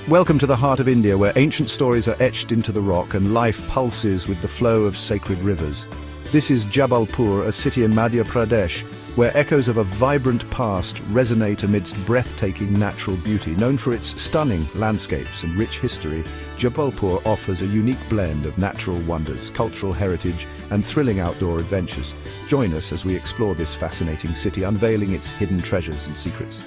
Welcome to the heart of India, where ancient stories are etched into the rock and life pulses with the flow of sacred rivers. This is Jabalpur, a city in Madhya Pradesh, where echoes of a vibrant past resonate amidst breathtaking natural beauty. Known for its stunning landscapes and rich history, Jabalpur offers a unique blend of natural wonders, cultural heritage, and thrilling outdoor adventures. Join us as we explore this fascinating city, unveiling its hidden treasures and secrets.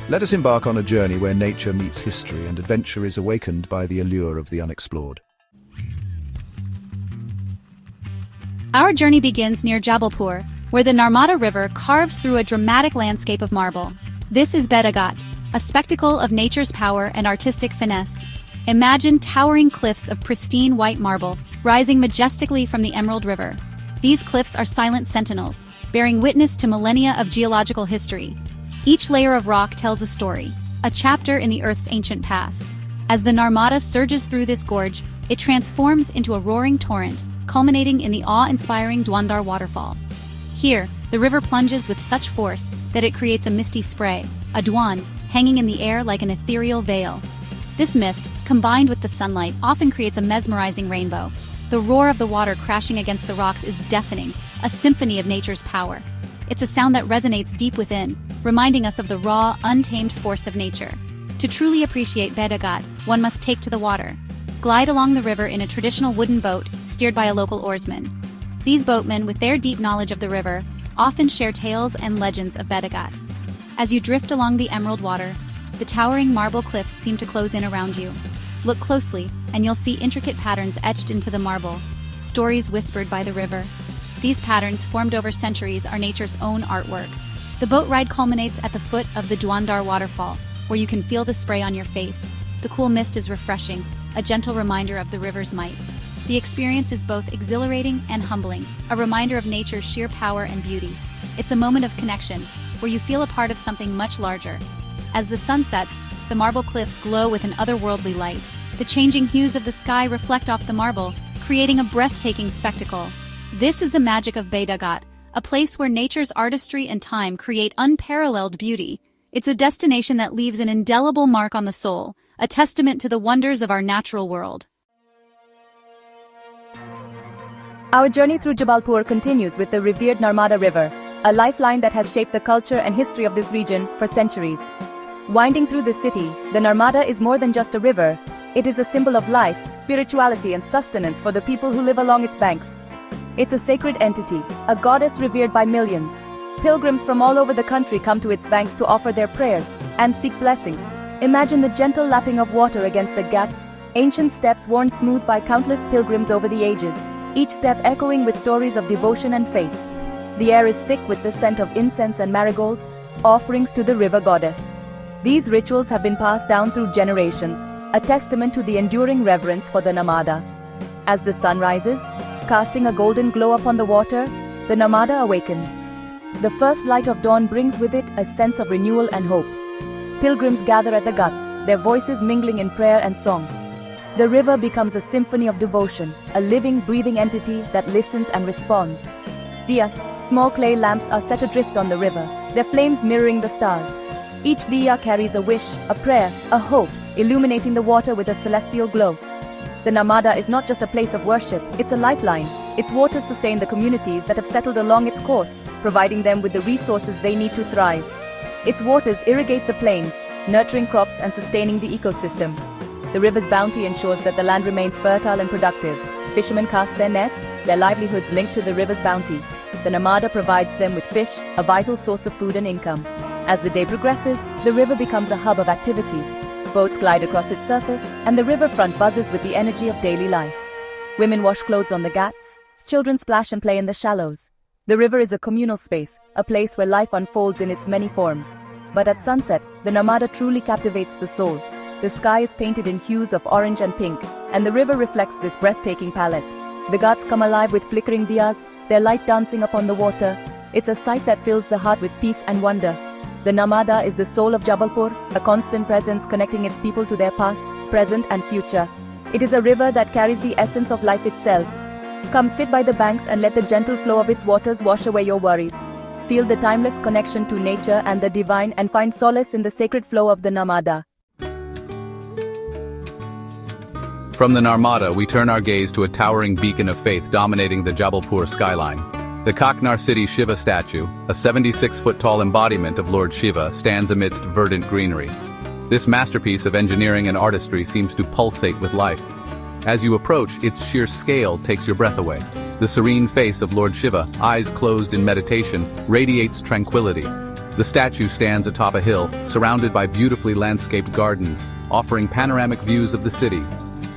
Let us embark on a journey where nature meets history and adventure is awakened by the allure of the unexplored. Our journey begins near Jabalpur, where the Narmada River carves through a dramatic landscape of marble. This is Bedaghat, a spectacle of nature's power and artistic finesse. Imagine towering cliffs of pristine white marble, rising majestically from the Emerald River. These cliffs are silent sentinels, bearing witness to millennia of geological history. Each layer of rock tells a story, a chapter in the Earth's ancient past. As the Narmada surges through this gorge, it transforms into a roaring torrent, culminating in the awe-inspiring Dhuandhar waterfall. Here, the river plunges with such force that it creates a misty spray, a dhuan, hanging in the air like an ethereal veil. This mist, combined with the sunlight, often creates a mesmerizing rainbow. The roar of the water crashing against the rocks is deafening, a symphony of nature's power. It's a sound that resonates deep within, reminding us of the raw, untamed force of nature. To truly appreciate Bedaghat, one must take to the water. Glide along the river in a traditional wooden boat steered by a local oarsman. These boatmen, with their deep knowledge of the river, often share tales and legends of Bedaghat. As you drift along the emerald water, the towering marble cliffs seem to close in around you. Look closely, and you'll see intricate patterns etched into the marble, stories whispered by the river. These patterns, formed over centuries, are nature's own artwork. The boat ride culminates at the foot of the Dhuandhar waterfall, where you can feel the spray on your face. The cool mist is refreshing, a gentle reminder of the river's might. The experience is both exhilarating and humbling, a reminder of nature's sheer power and beauty. It's a moment of connection, where you feel a part of something much larger. As the sun sets, the marble cliffs glow with an otherworldly light. The changing hues of the sky reflect off the marble, creating a breathtaking spectacle. This is the magic of Bedaghat, a place where nature's artistry and time create unparalleled beauty. It's a destination that leaves an indelible mark on the soul, a testament to the wonders of our natural world. Our journey through Jabalpur continues with the revered Narmada River, a lifeline that has shaped the culture and history of this region for centuries. Winding through the city, the Narmada is more than just a river. It is a symbol of life, spirituality, and sustenance for the people who live along its banks. It's a sacred entity, a goddess revered by millions. Pilgrims from all over the country come to its banks to offer their prayers and seek blessings. Imagine the gentle lapping of water against the ghats, ancient steps worn smooth by countless pilgrims over the ages, each step echoing with stories of devotion and faith. The air is thick with the scent of incense and marigolds, offerings to the river goddess. These rituals have been passed down through generations, a testament to the enduring reverence for the Narmada. As the sun rises, casting a golden glow upon the water, the Narmada awakens. The first light of dawn brings with it a sense of renewal and hope. Pilgrims gather at the ghats, their voices mingling in prayer and song. The river becomes a symphony of devotion, a living, breathing entity that listens and responds. Diyas, small clay lamps, are set adrift on the river, their flames mirroring the stars. Each diya carries a wish, a prayer, a hope, illuminating the water with a celestial glow. The Narmada is not just a place of worship, it's a lifeline. Its waters sustain the communities that have settled along its course, providing them with the resources they need to thrive. Its waters irrigate the plains, nurturing crops and sustaining the ecosystem. The river's bounty ensures that the land remains fertile and productive. Fishermen cast their nets, their livelihoods linked to the river's bounty. The Narmada provides them with fish, a vital source of food and income. As the day progresses, the river becomes a hub of activity. Boats glide across its surface, and the riverfront buzzes with the energy of daily life. Women wash clothes on the ghats, children splash and play in the shallows. The river is a communal space, a place where life unfolds in its many forms. But at sunset, the Narmada truly captivates the soul. The sky is painted in hues of orange and pink, and the river reflects this breathtaking palette. The ghats come alive with flickering diyas, their light dancing upon the water. It's a sight that fills the heart with peace and wonder. The Narmada is the soul of Jabalpur, a constant presence connecting its people to their past, present and future. It is a river that carries the essence of life itself. Come sit by the banks and let the gentle flow of its waters wash away your worries. Feel the timeless connection to nature and the divine and find solace in the sacred flow of the Narmada. From the Narmada, we turn our gaze to a towering beacon of faith dominating the Jabalpur skyline. The Kaknar City Shiva statue, a 76-foot-tall embodiment of Lord Shiva, stands amidst verdant greenery. This masterpiece of engineering and artistry seems to pulsate with life. As you approach, its sheer scale takes your breath away. The serene face of Lord Shiva, eyes closed in meditation, radiates tranquility. The statue stands atop a hill, surrounded by beautifully landscaped gardens, offering panoramic views of the city.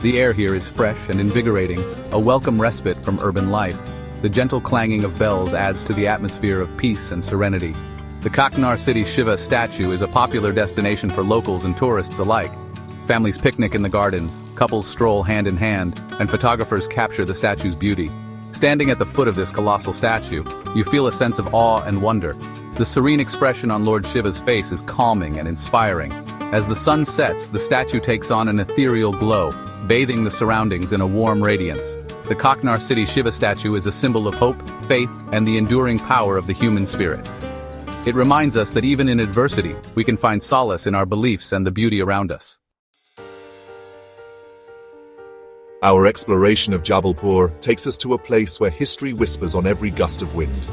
The air here is fresh and invigorating, a welcome respite from urban life. The gentle clanging of bells adds to the atmosphere of peace and serenity. The Kaknar City Shiva statue is a popular destination for locals and tourists alike. Families picnic in the gardens, couples stroll hand in hand, and photographers capture the statue's beauty. Standing at the foot of this colossal statue, you feel a sense of awe and wonder. The serene expression on Lord Shiva's face is calming and inspiring. As the sun sets, the statue takes on an ethereal glow, bathing the surroundings in a warm radiance. The Kaknar City Shiva statue is a symbol of hope, faith, and the enduring power of the human spirit. It reminds us that even in adversity, we can find solace in our beliefs and the beauty around us. Our exploration of Jabalpur takes us to a place where history whispers on every gust of wind.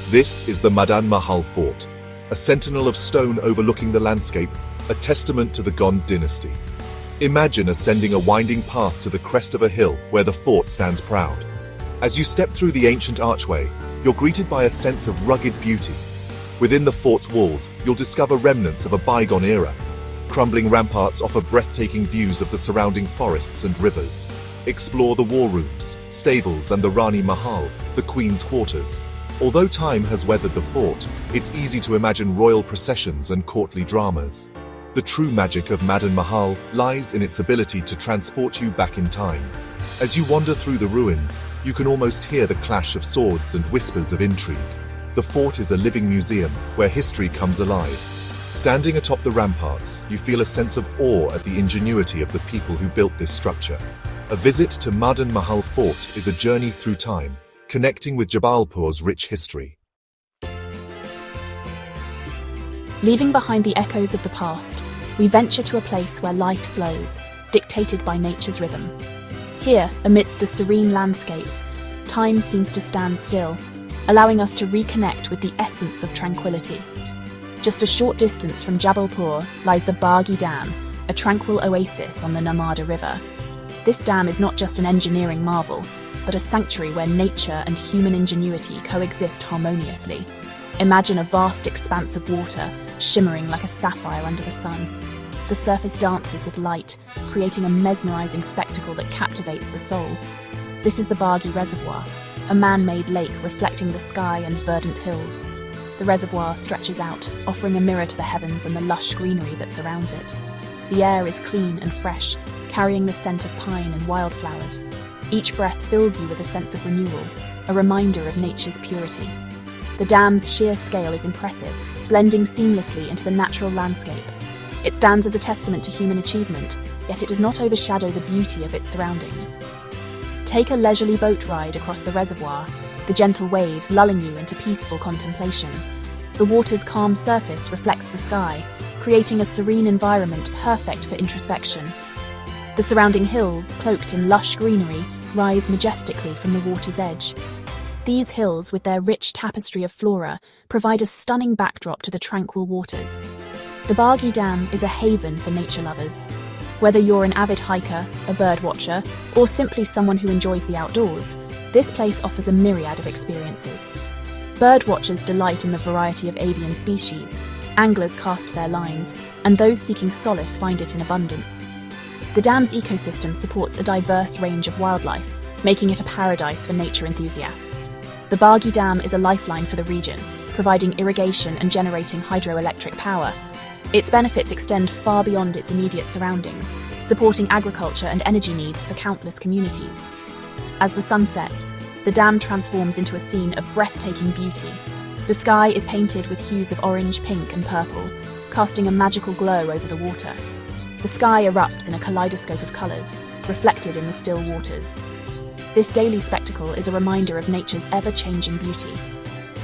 This is the Madan Mahal Fort, a sentinel of stone overlooking the landscape, a testament to the Gond dynasty. Imagine ascending a winding path to the crest of a hill where the fort stands proud. As you step through the ancient archway, you're greeted by a sense of rugged beauty. Within the fort's walls, you'll discover remnants of a bygone era. Crumbling ramparts offer breathtaking views of the surrounding forests and rivers. Explore the war rooms, stables, and the Rani Mahal, the Queen's quarters. Although time has weathered the fort, it's easy to imagine royal processions and courtly dramas. The true magic of Madan Mahal lies in its ability to transport you back in time. As you wander through the ruins, you can almost hear the clash of swords and whispers of intrigue. The fort is a living museum where history comes alive. Standing atop the ramparts, you feel a sense of awe at the ingenuity of the people who built this structure. A visit to Madan Mahal Fort is a journey through time, connecting with Jabalpur's rich history. Leaving behind the echoes of the past, we venture to a place where life slows, dictated by nature's rhythm. Here, amidst the serene landscapes, time seems to stand still, allowing us to reconnect with the essence of tranquility. Just a short distance from Jabalpur lies the Bargi Dam, a tranquil oasis on the Narmada River. This dam is not just an engineering marvel, but a sanctuary where nature and human ingenuity coexist harmoniously. Imagine a vast expanse of water, shimmering like a sapphire under the sun. The surface dances with light, creating a mesmerizing spectacle that captivates the soul. This is the Bargi Reservoir, a man-made lake reflecting the sky and verdant hills. The reservoir stretches out, offering a mirror to the heavens and the lush greenery that surrounds it. The air is clean and fresh, carrying the scent of pine and wildflowers. Each breath fills you with a sense of renewal, a reminder of nature's purity. The dam's sheer scale is impressive, blending seamlessly into the natural landscape. It stands as a testament to human achievement, yet it does not overshadow the beauty of its surroundings. Take a leisurely boat ride across the reservoir, the gentle waves lulling you into peaceful contemplation. The water's calm surface reflects the sky, creating a serene environment perfect for introspection. The surrounding hills, cloaked in lush greenery, rise majestically from the water's edge. These hills, with their rich tapestry of flora, provide a stunning backdrop to the tranquil waters. The Bargi Dam is a haven for nature lovers. Whether you're an avid hiker, a bird watcher, or simply someone who enjoys the outdoors, this place offers a myriad of experiences. Bird watchers delight in the variety of avian species, anglers cast their lines, and those seeking solace find it in abundance. The dam's ecosystem supports a diverse range of wildlife, making it a paradise for nature enthusiasts. The Bargi Dam is a lifeline for the region, providing irrigation and generating hydroelectric power. Its benefits extend far beyond its immediate surroundings, supporting agriculture and energy needs for countless communities. As the sun sets, the dam transforms into a scene of breathtaking beauty. The sky is painted with hues of orange, pink, and purple, casting a magical glow over the water. The sky erupts in a kaleidoscope of colours, reflected in the still waters. This daily spectacle is a reminder of nature's ever-changing beauty.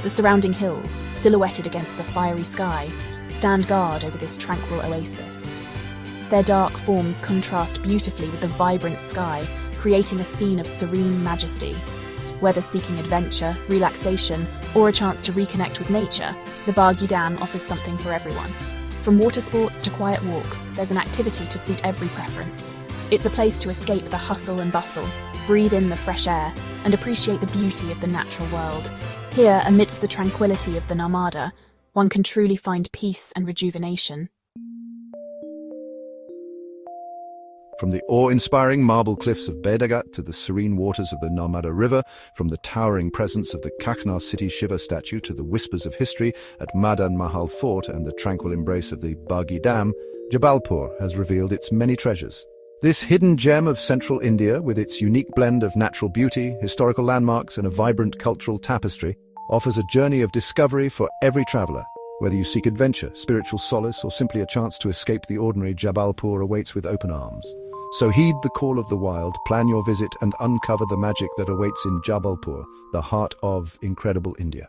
The surrounding hills, silhouetted against the fiery sky, stand guard over this tranquil oasis. Their dark forms contrast beautifully with the vibrant sky, creating a scene of serene majesty. Whether seeking adventure, relaxation, or a chance to reconnect with nature, the Bargi Dam offers something for everyone. From water sports to quiet walks, there's an activity to suit every preference. It's a place to escape the hustle and bustle, breathe in the fresh air, and appreciate the beauty of the natural world. Here, amidst the tranquility of the Narmada, one can truly find peace and rejuvenation. From the awe-inspiring marble cliffs of Bedagat to the serene waters of the Narmada River, from the towering presence of the Kaknar City Shiva statue to the whispers of history at Madan Mahal Fort and the tranquil embrace of the Bargi Dam, Jabalpur has revealed its many treasures. This hidden gem of central India, with its unique blend of natural beauty, historical landmarks, and a vibrant cultural tapestry, offers a journey of discovery for every traveler. Whether you seek adventure, spiritual solace, or simply a chance to escape the ordinary, Jabalpur awaits with open arms. So heed the call of the wild, plan your visit, and uncover the magic that awaits in Jabalpur, the heart of incredible India.